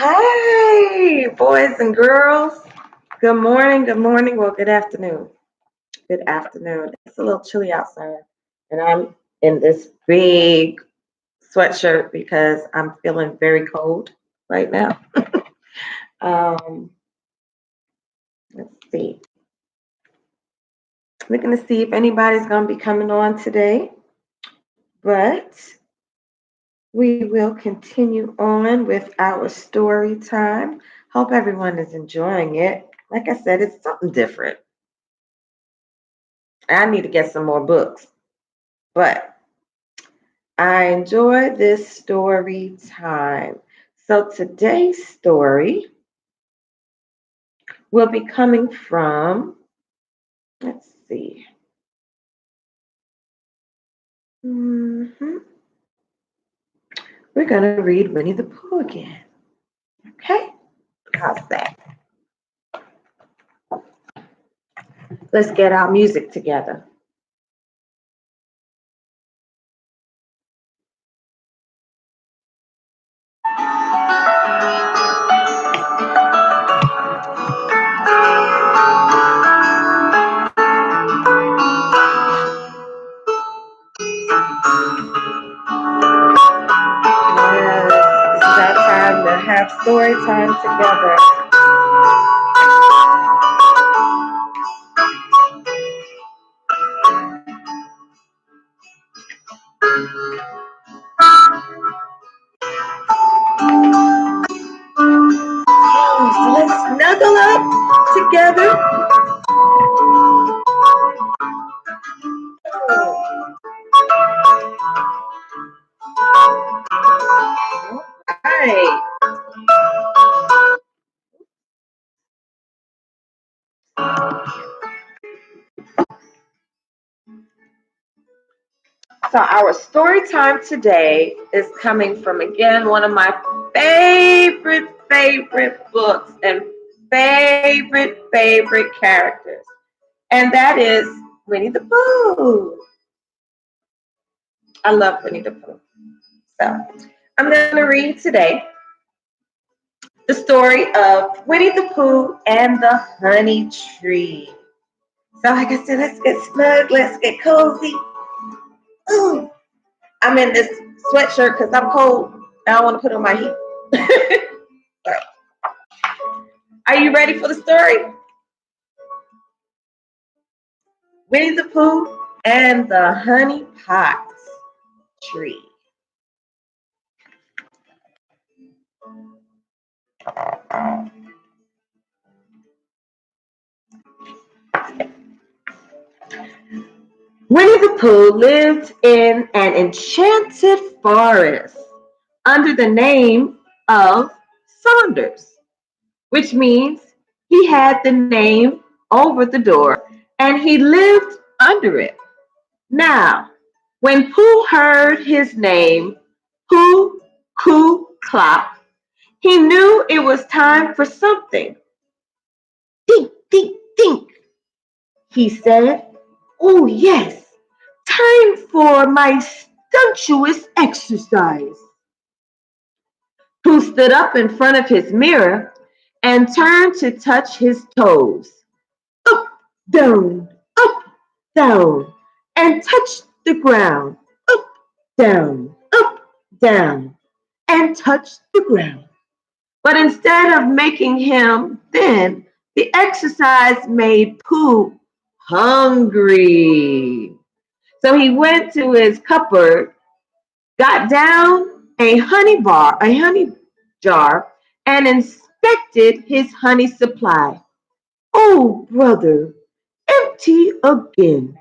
Hi, boys and girls. Good morning, well, good afternoon. Good afternoon. It's a little chilly outside, and I'm in this big sweatshirt because I'm feeling very cold right now. um, let's see. Looking to see if anybody's going to be coming on today, but we will continue on with our story time. Hope everyone is enjoying it. Like I said, it's something different. I need to get some more books, but I enjoy this story time. So today's story will be coming from, let's see. We're going to read Winnie the Pooh again. Okay? How's that? Let's get our music together. Yes, this is our time to have story time together. So let's snuggle up together. All right. So our story time today is coming from, again, one of my favorite books and favorite characters. And that is Winnie the Pooh. I love Winnie the Pooh. So I'm going to read today the story of Winnie the Pooh and the Honey Tree. So like I said, let's get snug, let's get cozy. Ooh. I'm in this sweatshirt because I'm cold. I don't want to put on my heat. Are you ready for the story? Winnie the Pooh and the Honey Pot Tree. Winnie the Pooh lived in an enchanted forest under the name of Saunders, which means he had the name over the door and he lived under it. Now, when Pooh heard his name, Pooh, Coo, Clop, he knew it was time for something. Think, think, think, he said. Oh, yes, time for my sumptuous exercise. Pooh stood up in front of his mirror and turned to touch his toes. Up, down, up, down, and touch the ground. Up, down, and touch the ground. But instead of making him thin, the exercise made Pooh hungry. So he went to his cupboard, got down a honey jar, and inspected his honey supply. Oh, brother, empty again.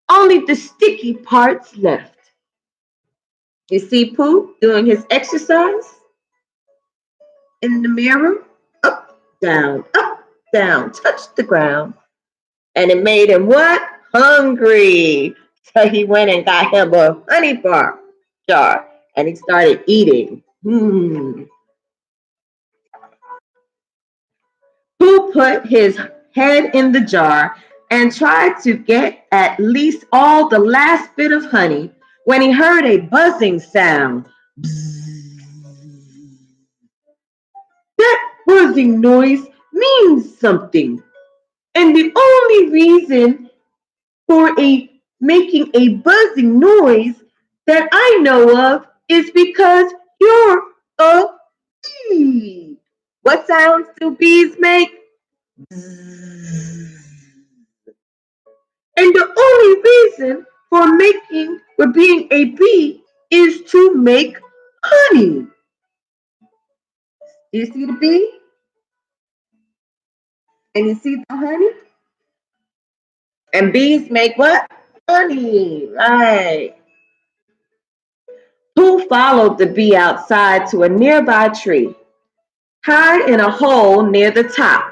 Only the sticky parts left. You see Pooh doing his exercise in the mirror? Up, down, touch the ground. And it made him what? Hungry. So he went and got him a honey bar jar and he started eating. Pooh put his head in the jar and tried to get at least all the last bit of honey when he heard a buzzing sound. Bzzz. buzzing noise means something. And the only reason for making a buzzing noise that I know of is because you're a bee. What sounds do bees make? And the only reason for being a bee is to make honey. You see the bee and you see the honey? And bees make what? Honey, right. Pooh followed the bee outside to a nearby tree. High in a hole near the top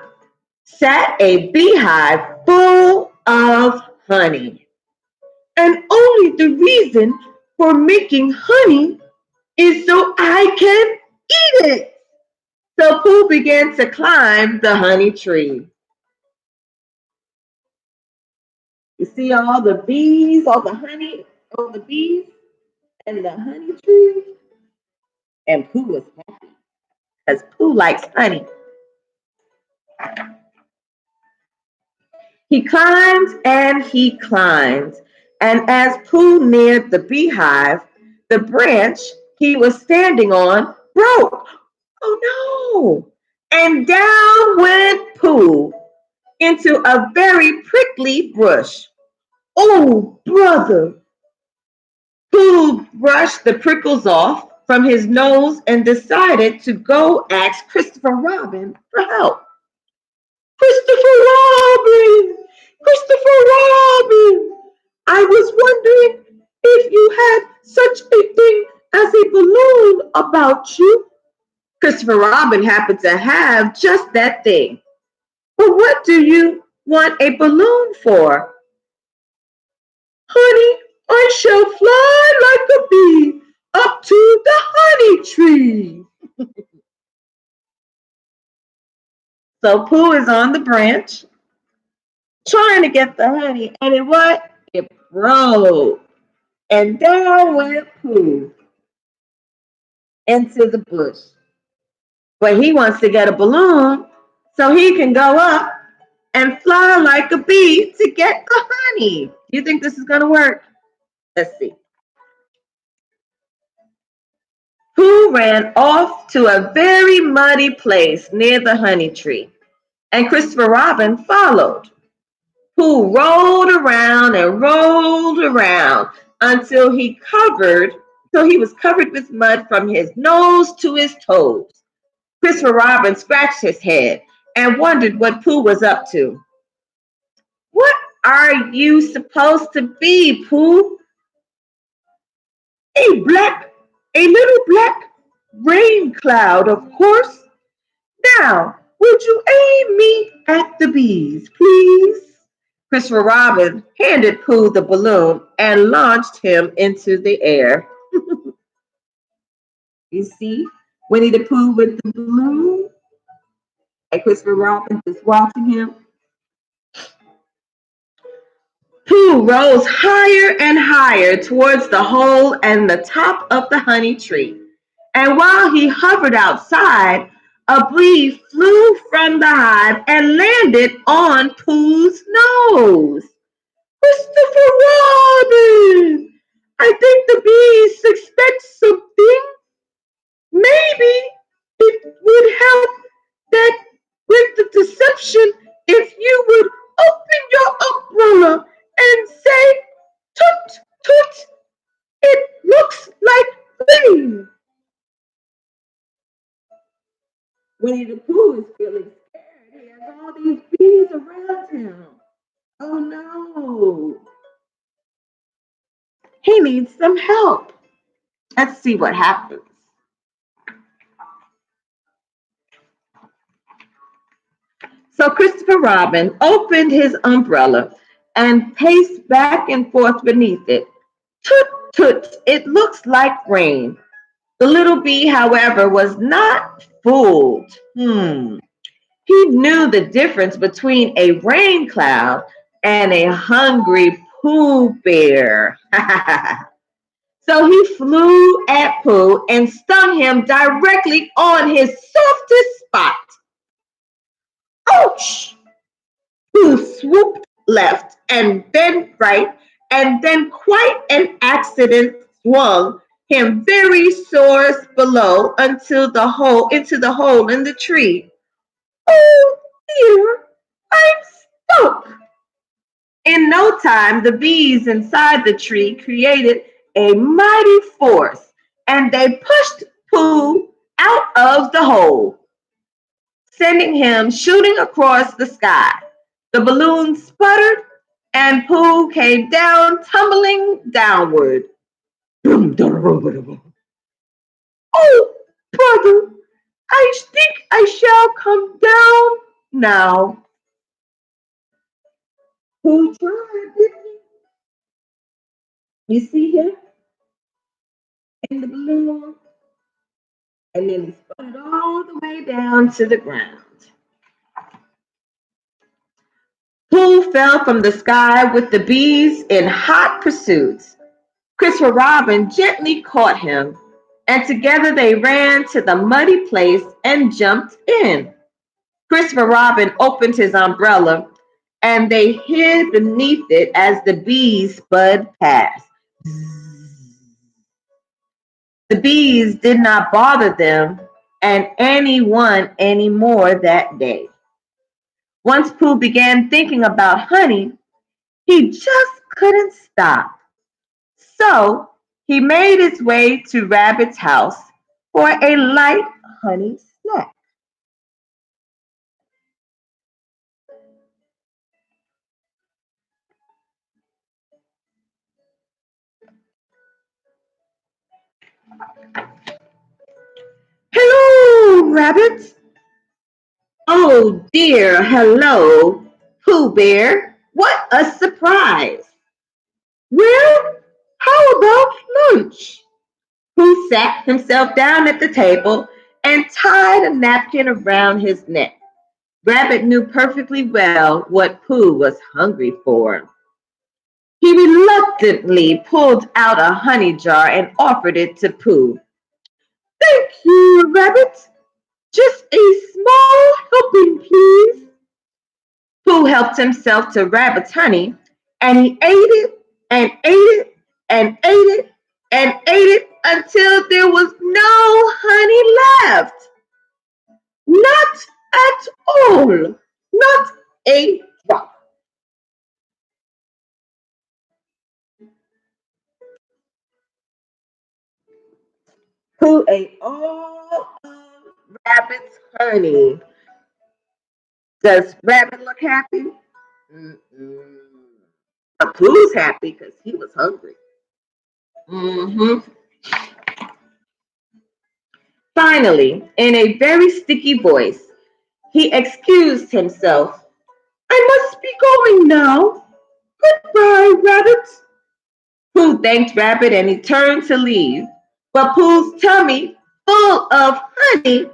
sat a beehive full of honey. And only the reason for making honey is so I can eat it. So Pooh began to climb the honey tree. You see all the bees, all the honey, all the bees and the honey tree? And Pooh was happy because Pooh likes honey. He climbed and he climbed. And as Pooh neared the beehive, the branch he was standing on broke. Oh no! And down went Pooh into a very prickly bush. Oh, brother! Pooh brushed the prickles off from his nose and decided to go ask Christopher Robin for help. Christopher Robin! Christopher Robin! I was wondering if you had such a thing as a balloon about you. Christopher Robin happened to have just that thing. But what do you want a balloon for? Honey, I shall fly like a bee up to the honey tree. So Pooh is on the branch trying to get the honey, and it what? It broke. And down went Pooh into the bush. But he wants to get a balloon so he can go up and fly like a bee to get the honey. Do you think this is going to work? Let's see. Pooh ran off to a very muddy place near the honey tree, and Christopher Robin followed. Pooh rolled around until he was covered with mud from his nose to his toes. Christopher Robin scratched his head and wondered what Pooh was up to. What are you supposed to be, Pooh? A little black rain cloud, of course. Now, would you aim me at the bees, please? Christopher Robin handed Pooh the balloon and launched him into the air. You see, Winnie the Pooh with the balloon, and Christopher Robin just watching him. Pooh rose higher and higher towards the hole and the top of the honey tree. And while he hovered outside, a bee flew from the hive and landed on Pooh's nose. Christopher Robin! I think the bees suspect something. Maybe it would help that with the deception if you would open your umbrella and say, toot, toot, it looks like rain. Winnie the Pooh is feeling scared. He has all these bees around him. Oh no. He needs some help. Let's see what happens. So Christopher Robin opened his umbrella and paced back and forth beneath it. Toot, toot, it looks like rain. The little bee, however, was not fooled. He knew the difference between a rain cloud and a hungry Pooh bear. So he flew at Pooh and stung him directly on his softest spot. Ouch! Pooh swooped left and then right, and then quite an accident swung him very sore below until the hole into the hole in the tree. Oh dear, I'm stuck. In no time, the bees inside the tree created a mighty force, and they pushed Pooh out of the hole, sending him shooting across the sky. The balloon sputtered, and Pooh came down, tumbling downward. Oh, brother, I think I shall come down now. Pooh tried, didn't he? You see him in the balloon? And then he spun it all the way down to the ground. Pooh fell from the sky with the bees in hot pursuit. Christopher Robin gently caught him, and together they ran to the muddy place and jumped in. Christopher Robin opened his umbrella, and they hid beneath it as the bees sped past. The bees did not bother them and anyone anymore that day. Once Pooh began thinking about honey, he just couldn't stop. So he made his way to Rabbit's house for a light honey snack. Hello, Rabbit. Oh dear, hello, Pooh Bear. What a surprise. Well, how about lunch? Pooh sat himself down at the table and tied a napkin around his neck. Rabbit knew perfectly well what Pooh was hungry for. He reluctantly pulled out a honey jar and offered it to Pooh. Thank you, Rabbit. Just a small helping, please. Pooh helped himself to Rabbit's honey, and he ate it and ate it and ate it and ate it until there was no honey left. Not at all. Not a drop. Pooh ate all of Rabbit's honey. Does Rabbit look happy? Mm-mm. But Pooh's happy because he was hungry. Hmm. Finally, in a very sticky voice, he excused himself. I must be going now. Goodbye, Rabbit. Pooh thanked Rabbit and he turned to leave. But Pooh's tummy, full of honey,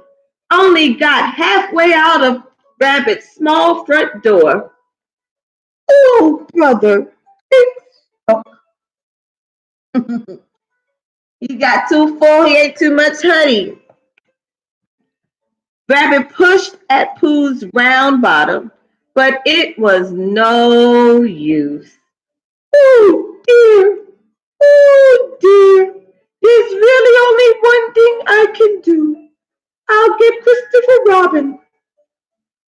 only got halfway out of Rabbit's small front door. Oh, brother, it's he got too full, he ate too much honey. Rabbit pushed at Pooh's round bottom, but it was no use. Oh dear, oh dear. There's really only one thing I can do. I'll get Christopher Robin.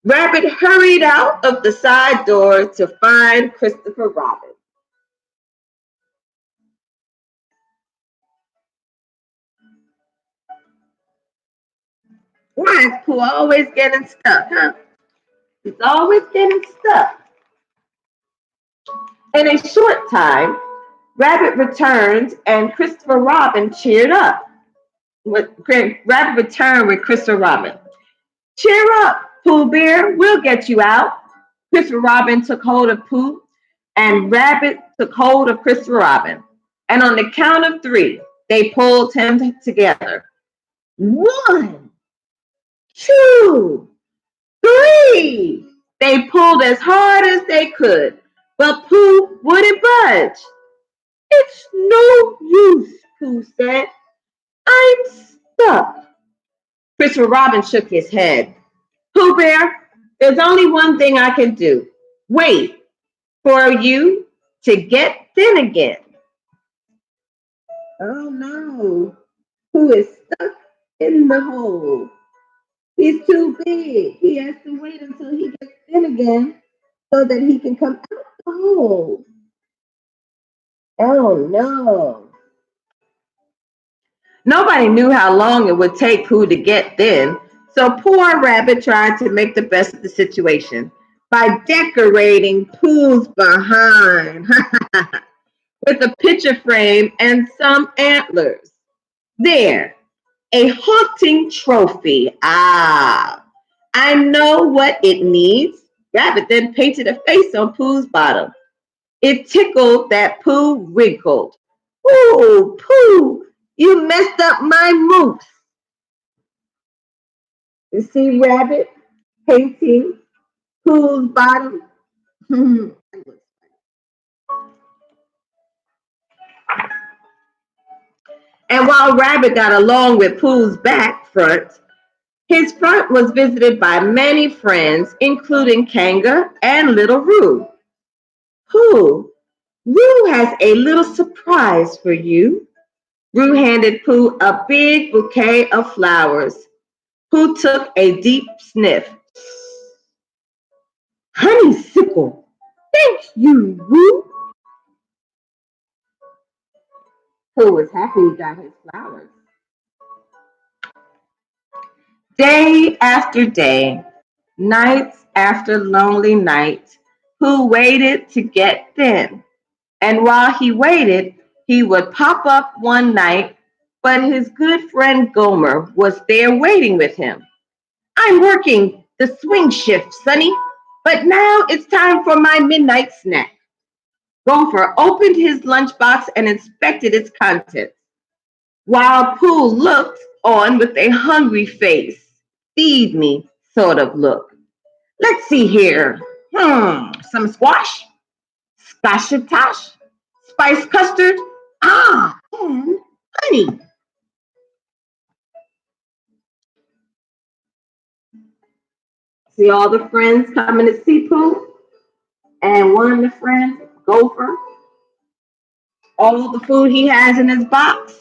Rabbit hurried out of the side door to find Christopher Robin. Why is Pooh always getting stuck, huh? He's always getting stuck. In a short time, Rabbit returned and Christopher Robin cheered up. Rabbit returned with Christopher Robin. Cheer up, Pooh Bear, we'll get you out. Christopher Robin took hold of Pooh and Rabbit took hold of Christopher Robin. And on the count of three, they pulled him together. One, two, three. They pulled as hard as they could, but Pooh wouldn't budge. It's no use, Pooh said. I'm stuck. Christopher Robin shook his head. Pooh Bear, There's only one thing I can do. Wait for you to get thin again. Oh no. Who is stuck in the hole? He's too big. He has to wait until he gets thin again so that he can come out the hole. Oh no. Nobody knew how long it would take Pooh to get thin, so poor Rabbit tried to make the best of the situation by decorating Pooh's behind with a picture frame and some antlers. There, a haunting trophy. Ah, I know what it needs. Rabbit then painted a face on Pooh's bottom. It tickled that Pooh wrinkled. Ooh, Pooh, you messed up my moose. You see Rabbit painting Pooh's bottom? And while Rabbit got along with Pooh's back front, his front was visited by many friends, including Kanga and Little Roo. Pooh, Roo has a little surprise for you. Roo handed Pooh a big bouquet of flowers. Pooh took a deep sniff. Honeysuckle, thank you, Roo. Pooh was happy he got his flowers. Day after day, nights after lonely nights, Pooh waited to get thin. And while he waited, he would pop up one night, but his good friend Gomer was there waiting with him. I'm working the swing shift, Sonny, but now it's time for my midnight snack. Gopher opened his lunchbox and inspected its contents, while Pooh looked on with a hungry face. Feed me sort of look. Let's see here. Some squash, scotch-tosh, spice custard, and honey. See all the friends coming to see Pooh? And one of the friends, Gopher, all the food he has in his box.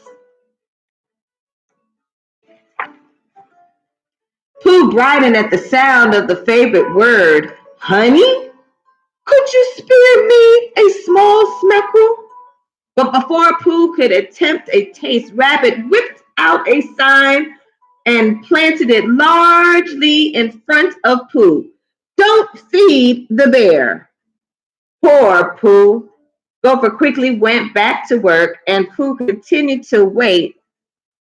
Pooh brightened at the sound of the favorite word, honey? Could you spare me a small smackerel? But before Pooh could attempt a taste, Rabbit whipped out a sign and planted it largely in front of Pooh. Don't feed the bear. Poor Pooh. Gopher quickly went back to work, and Pooh continued to wait,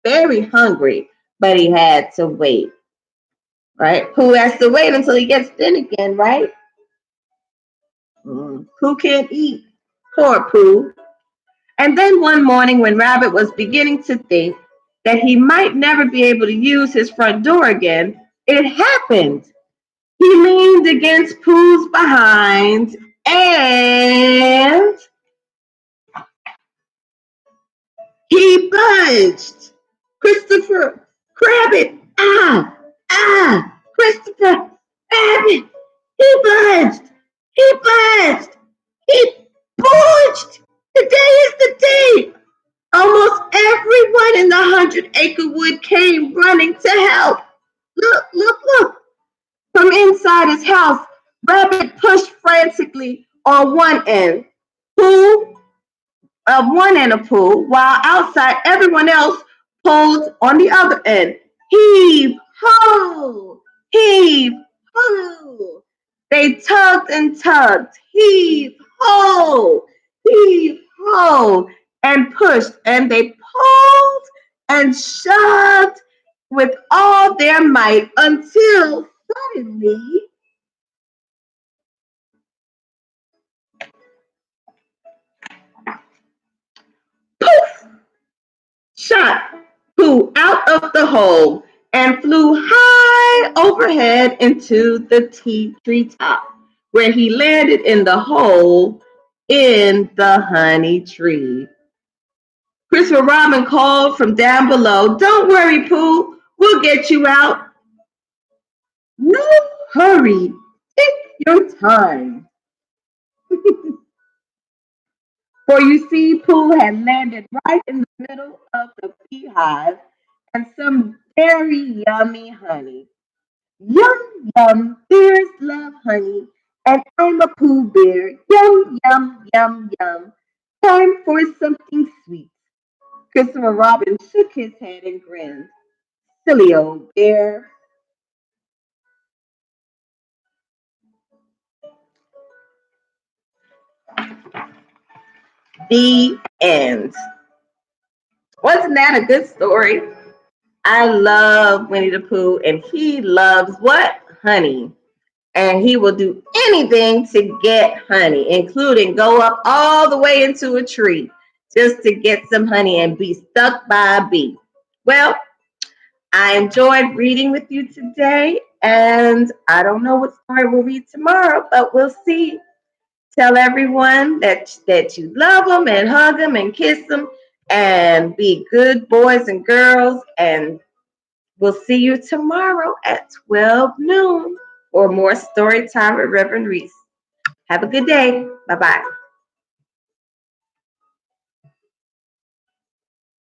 very hungry, but he had to wait. Right? Pooh has to wait until he gets thin again, right? Pooh can't eat. Poor Pooh. And then one morning, when Rabbit was beginning to think that he might never be able to use his front door again, it happened. He leaned against Pooh's behind and he budged. Christopher, grab it. Christopher, grab it. He budged. He budged. He budged. Today is the day. Almost everyone in the 100-acre wood came running to help. Look, look, look. From inside his house, Rabbit pushed frantically on one end. Pooh one end of Pooh, while outside everyone else pulled on the other end. Heave ho! Heave ho! They tugged and tugged. Heave ho! Heave ho! And pushed, and they pulled and shoved with all their might until suddenly, poof! Shot Pooh out of the hole and flew high overhead into the treetop, where he landed in the hole in the honey tree. Christopher Robin called from down below, "Don't worry, Pooh, we'll get you out." "No hurry," Your time. For you see, Pooh had landed right in the middle of the beehive and some very yummy honey. Yum, yum, bears love honey, and I'm a Pooh bear. Yum, yum, yum, yum. Time for something sweet. Christopher Robin shook his head and grinned. Silly old bear. The end. Wasn't that a good story? I love Winnie the Pooh, and he loves what? Honey. And he will do anything to get honey, including go up all the way into a tree just to get some honey and be stuck by a bee. Well, I enjoyed reading with you today, and I don't know what story we'll read tomorrow, but we'll see. Tell everyone that you love them and hug them and kiss them and be good boys and girls. And we'll see you tomorrow at 12 noon for more story time with Reverend Reese. Have a good day. Bye bye.